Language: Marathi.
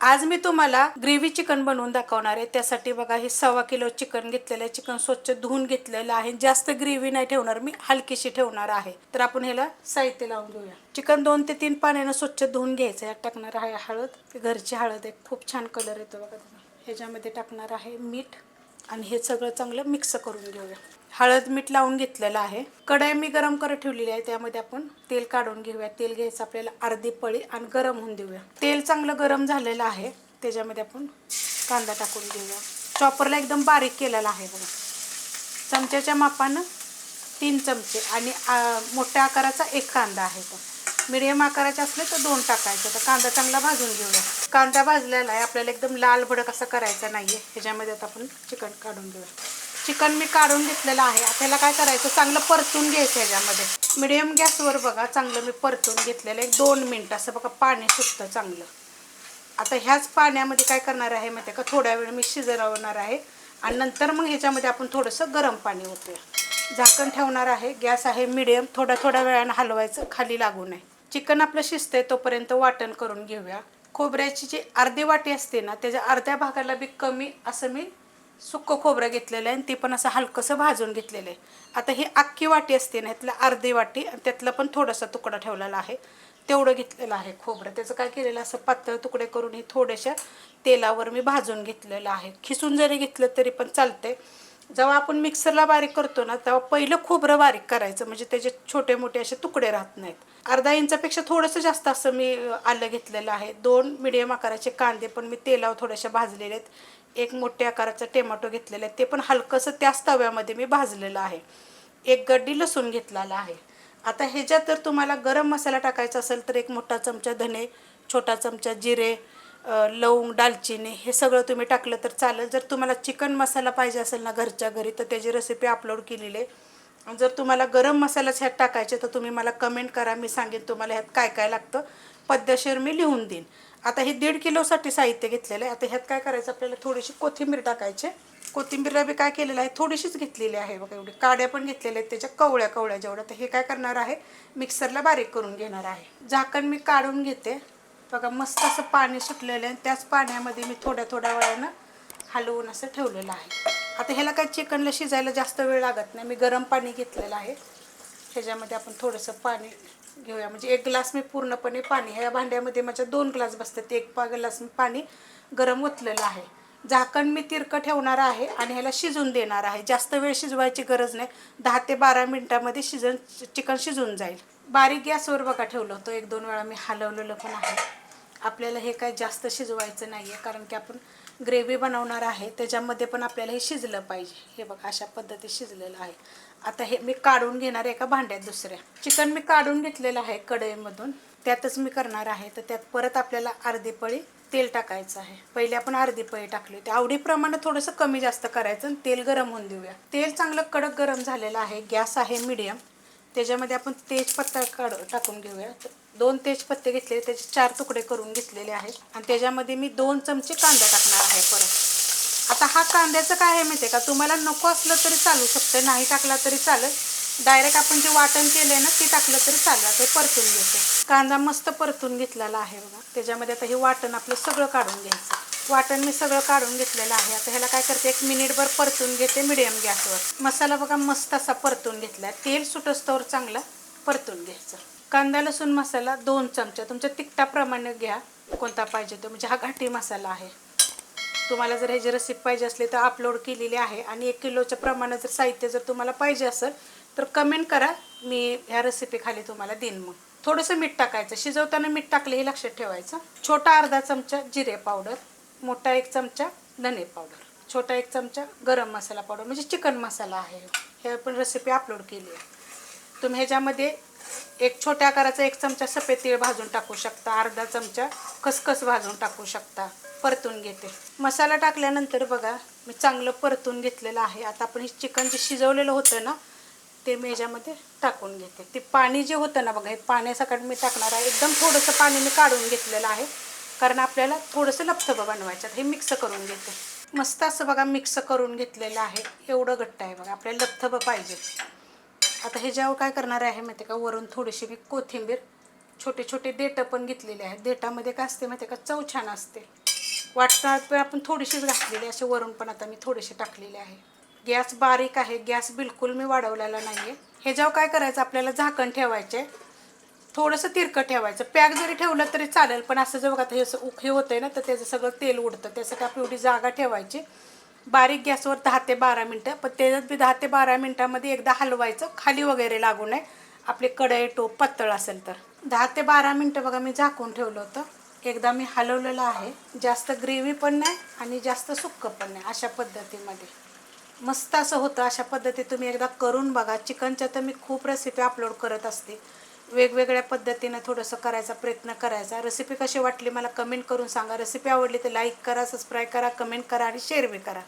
आज मी तुम्हाला ग्रेव्ही चिकन बनवून दाखवणार आहे। त्यासाठी बघा हे 1.25 किलो चिकन घेतलेलं आहे। चिकन स्वच्छ धुवून घेतलेलं आहे। जास्त ग्रेव्ही नाही ठेवणार मी, हलकीशी ठेवणार आहे। तर आपण ह्याला साहित्य लावून घेऊया। चिकन 2 ते 3 पाण्याने स्वच्छ धुवून घ्यायचं। यात टाकणार आहे हळद, घरची हळद आहे, खूप छान कलर येतो बघा। ह्याच्यामध्ये टाकणार आहे मीठ आणि हे सगळं चांगलं मिक्स करून घेऊया। हळद मीठ लावून घेतलेलं आहे। कढई मी गरम करत ठेवलेली आहे, त्यामध्ये आपण तेल काढून घेऊया। तेल घ्यायचं आपल्याला अर्धी पळी आणि गरम होऊन देऊया। तेल चांगलं गरम झालेलं आहे, त्याच्यामध्ये आपण कांदा टाकून घेऊया। चॉपरला एकदम बारीक केलेला आहे बघा। चमच्याच्या मापानं 3 चमचे आणि मोठ्या आकाराचा 1 कांदा आहे। तो मीडियम आकाराचे असले तर 2 टाकायचे। तर कांदा चांगला भाजून घेऊया। कांदा भाजलेला आहे, आपल्याला एकदम लाल भडक असा करायचा नाहीये। ह्याच्यामध्ये आता आपण चिकन काढून घेऊया। चिकन मी काढून घेतलेलं आहे। आता ह्याला काय करायचं, चांगलं परतून घ्यायचं। ह्याच्यामध्ये मीडियम गॅसवर बघा चांगलं मी परतून घेतलेलं आहे। 2 मिनिट असं बघा पाणी सुटतं चांगलं। आता ह्याच पाण्यामध्ये काय करणार आहे माहिती आहे का, थोड्या वेळ मी शिजवणार आहे आणि नंतर मग ह्याच्यामध्ये आपण थोडंसं गरम पाणी ओतूया। झाकण ठेवणार आहे, गॅस आहे मीडियम। थोड्या वेळानं हलवायचं, खाली लागू नये। चिकन आपलं शिजतंय तोपर्यंत वाटण करून घेऊया। खोबऱ्याची जी अर्धी वाटी असते ना, त्याच्या अर्ध्या भागाला बी कमी असं मी सुक्कं खोबरं घेतलेलं आहे आणि ते पण असं हलकंसं भाजून घेतलेलं आहे। आता ही अख्खी वाटी असते ना, ह्यातलं अर्धी वाटी आणि त्यातलं पण थोडासा तुकडा ठेवलेला आहे, तेवढं घेतलेलं आहे खोबरं। त्याचं काय केलेलं असं पातळ तुकडे करून हे थोड्याशा तेलावर मी भाजून घेतलेलं आहे। खिसून जरी घेतलं तरी पण चालते। जेव्हा आपण मिक्सरला बारीक करतो ना, तेव्हा पहिलं खोबरं बारीक करायचं, म्हणजे त्याचे छोटे मोठे असे तुकडे राहत नाहीत। अर्धा इंचापेक्षा थोडंसं जास्त असं मी आलं घेतलेलं आहे। 2 मिडियम आकाराचे कांदे पण मी तेलावर थोडेसे भाजलेले आहेत। 1 मोठ्या आकाराचा टोमॅटो घेतलेला आहे, ते पण हलकंसं त्याच तव्यामध्ये मी भाजलेलं आहे। 1 गड्डी लसूण घेतलेला आहे। आता ह्याच्यात जर तुम्हाला गरम मसाला टाकायचा असेल तर 1 मोठा चमचा धने, छोटा चमचा जिरे, लवंग, दालचिनी हे सगळं तुम्ही टाकलं तर चालेल। जर तुम्हाला चिकन मसाला पाहिजे असेल ना घरच्या घरी, तर त्याची रेसिपी अपलोड केलेली आहे। जर तुम्हाला गरम मसालाच ह्यात टाकायचे तर तुम्ही मला कमेंट करा, मी सांगेन तुम्हाला ह्यात काय काय लागतं, पद्धतशीर मी लिहून देईन। आता हे 1.5 किलोसाठी साहित्य घेतलेलं आहे। आता ह्यात काय करायचं, आपल्याला थोडीशी कोथिंबीर टाकायची। कोथिंबीरला बी काय केलेलं आहे, थोडीशीच घेतलेली आहे बघा। एवढी काड्या पण घेतलेल्या आहेत, त्याच्या कवळ्या जेवढ्या। तर हे काय करणार आहे, मिक्सरला बारीक करून घेणार आहे। झाकण मी काढून घेते बघा। मस्त असं पाणी सुटलेलं आहे, त्याच पाण्यामध्ये मी थोड्या वेळानं हलवून असं ठेवलेलं आहे। आता ह्याला काय चिकनला शिजायला जास्त वेळ लागत नाही। मी गरम पाणी घेतलेलं आहे, ह्याच्यामध्ये आपण थोडंसं पाणी घेऊया। म्हणजे 1 ग्लास मी पूर्णपणे पाणी, ह्या भांड्यामध्ये माझ्या 2 ग्लास बसतात। 1 ग्लास मी पाणी गरम ओतलेलं आहे। झाकण मी तिरकं ठेवणार आहे आणि ह्याला शिजून देणार आहे। जास्त वेळ शिजवायची गरज नाही, 10 ते 12 मिनिटामध्ये चिकन शिजून जाईल। बारीक गॅसवर बघा ठेवलं होतं, 1-2 वेळा मी हलवलेलं पण आहे। आपल्याला हे काय जास्त शिजवायचं नाही आहे, कारण की आपण ग्रेव्ही बनवणार आहे, त्याच्यामध्ये पण आपल्याला हे शिजलं पाहिजे। हे बघा अशा पद्धतीत शिजलेलं आहे। आता हे मी काढून घेणार एका भांड्यात दुसऱ्या। चिकन मी काढून घेतलेलं आहे कढईमधून, त्यातच मी करणार आहे। तर त्यात परत आपल्याला अर्धी पळी तेल टाकायचं आहे। पहिले आपण अर्धी पळी टाकली होती, आवडीप्रमाणे थोडंसं कमी जास्त करायचं आणि तेल गरम होऊन देऊया। तेल चांगलं कडक गरम झालेलं आहे, गॅस आहे मीडियम। त्याच्यामध्ये आपण तेजपत्ता टाकून घेऊया। 2 तेजपत्ते घेतले, त्याचे 4 तुकडे करून घेतलेले आहेत आणि त्याच्यामध्ये मी 2 चमचे कांदा टाकणार आहे परत। आता हा कांद्याचं काय आहे माहिती आहे का, तुम्हाला नको असलं तरी चालू शकतं, नाही टाकला तरी चालेल। डायरेक्ट आपण जे वाटण केलंय ना ते टाकलं तरी चालेल। ते परतून घेते। कांदा मस्त परतून घेतलेला आहे बघा। त्याच्यामध्ये आता हे वाटण आपलं सगळं काढून घ्यायचं। वाटण मी सगळं काढून घेतलेलं आहे। आता ह्याला काय करते, 1 मिनिटभर परतून घेते मीडियम गॅसवर। मसाला बघा मस्त असा परतून घेतला, तेल सुटस्तोवर चांगला परतून घ्यायचं। कांदा लसूण मसाला 2 चमचा, तुमच्या तिखटाप्रमाणे घ्या कोणता पाहिजे तो। म्हणजे हा घाटी मसाला आहे। तुम्हाला जर ह्याची रेसिपी पाहिजे असली तर अपलोड केलेली आहे। आणि 1 किलोच्या प्रमाणात जर साहित्य जर तुम्हाला पाहिजे असेल तर कमेंट करा, मी ह्या रेसिपी खाली तुम्हाला देईन। मग थोडंसं मीठ टाकायचं, शिजवताना मीठ टाकलं हे लक्षात ठेवायचं। छोटा अर्धा चमचा जिरे पावडर, मोठा 1 चमचा धने पावडर, छोटा 1 चमचा गरम मसाला पावडर, म्हणजे चिकन मसाला आहे। हे आपण रेसिपी अपलोड केली आहे। तुम्ही ह्याच्यामध्ये 1 छोट्या आकाराचा 1 चमचा सफेद तीळ भाजून टाकू शकता, अर्धा चमचा खसखस भाजून टाकू शकता। परतून घेते। मसाला टाकल्यानंतर बघा मी चांगलं परतून घेतलेलं आहे। आता आपण हे चिकन जे शिजवलेलं होतं ना ते मी ह्याच्यामध्ये टाकून घेते। ते पाणी जे होतं ना बघा, हे पाण्यासकट मी टाकणार आहे। एकदम थोडंसं पाणी मी काढून घेतलेलं आहे, कारण आपल्याला थोडंसं लपथबं बनवायचं। हे मिक्स करून घेते। मस्त असं बघा मिक्स करून घेतलेलं आहे। एवढं घट्ट आहे बघा, आपल्याला लपथबं पाहिजे। आता ह्याच्यावर काय करणार आहे माहिती का, वरून थोडीशी मी कोथिंबीर, छोटे छोटे देठं पण घेतलेले आहेत। देठामध्ये काय असते माहिती का, चव छान असते। वाटणार पण आपण थोडीशीच घातलेली असे, वरून पण आता मी थोडीशी टाकलेली आहे. गॅस बारीक आहे, गॅस बिलकुल मी वाढवलेला नाही आहे. ह्याच्यावर काय करायचं, आपल्याला झाकण ठेवायचे, थोडंसं तिरकं ठेवायचं. पॅक जरी ठेवलं तरी चालेल, पण असं जर बघा हे असं हे होतंय ना, तर त्याचं सगळं तेल उडतं. त्यासाठी आपली एवढी जागा ठेवायची. बारीक गॅसवर 10 ते 12 मिनटं, पण त्याच्यात बी 10 ते 12 मिनटामध्ये एकदा हलवायचं, खाली वगैरे लागू नये. आपले कढई टोप पातळ असेल तर 10 ते 12 मिनटं बघा मी झाकून ठेवलं होतं. एकदा मी हलवलेलं आहे. जास्त ग्रेव्ही पण नाही आणि जास्त सुक्कं पण नाही, अशा पद्धतीमध्ये मस्त असं होतं. अशा पद्धतीत तुम्ही एकदा करून बघा. चिकनच्या तर मी खूप रेसिपी अपलोड करत असते, वेगवेगळ्या पद्धतीनं थोडंसं करायचा प्रयत्न करायचा. रेसिपी कशी वाटली मला कमेंट करून सांगा. रेसिपी आवडली तर लाईक करा, सबस्क्राईब करा, कमेंट करा आणि शेअर बी करा.